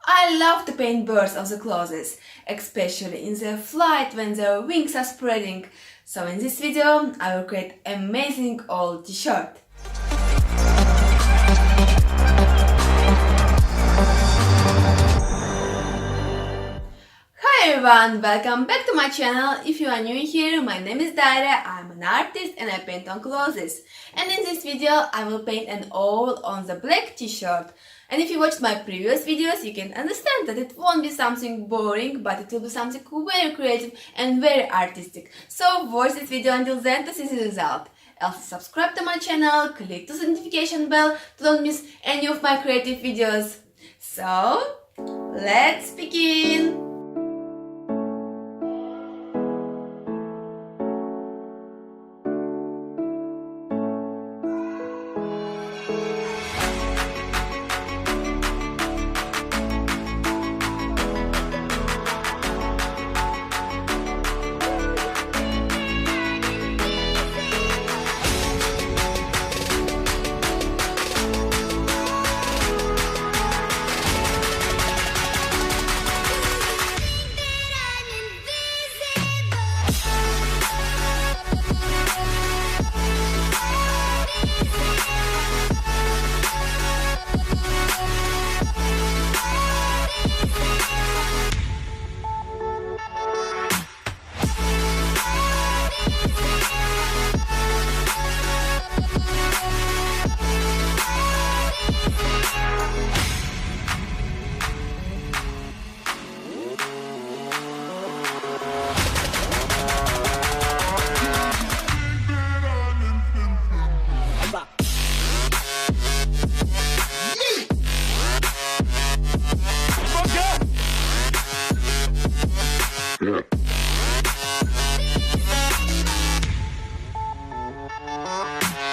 I love to paint birds on the clothes, especially in their flight when their wings are spreading. So in this video, I will create amazing old t-shirt. Hi everyone, welcome back to my channel. If you are new here, my name is Daira, I'm an artist and I paint on clothes. And in this video, I will paint an owl on the black t-shirt. And if you watched my previous videos, you can understand that it won't be something boring, but it will be something very creative and very artistic. So watch this video until then to see the result. Also subscribe to my channel, click the notification bell to don't miss any of my creative videos. So, let's begin!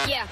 Yeah.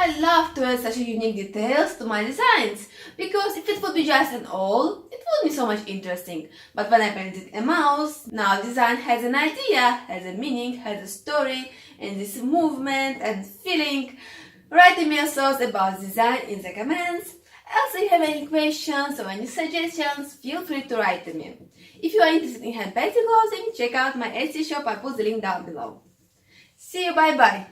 I love to add such unique details to my designs, because if it would be just an owl, it wouldn't be so much interesting. But when I painted a mouse, now design has an idea, has a meaning, has a story, and this movement and feeling. Write me your thoughts about design in the comments. Also, if you have any questions or any suggestions, feel free to write to me. If you are interested in hand-painted clothing, check out my Etsy shop, I put the link down below. See you, bye bye!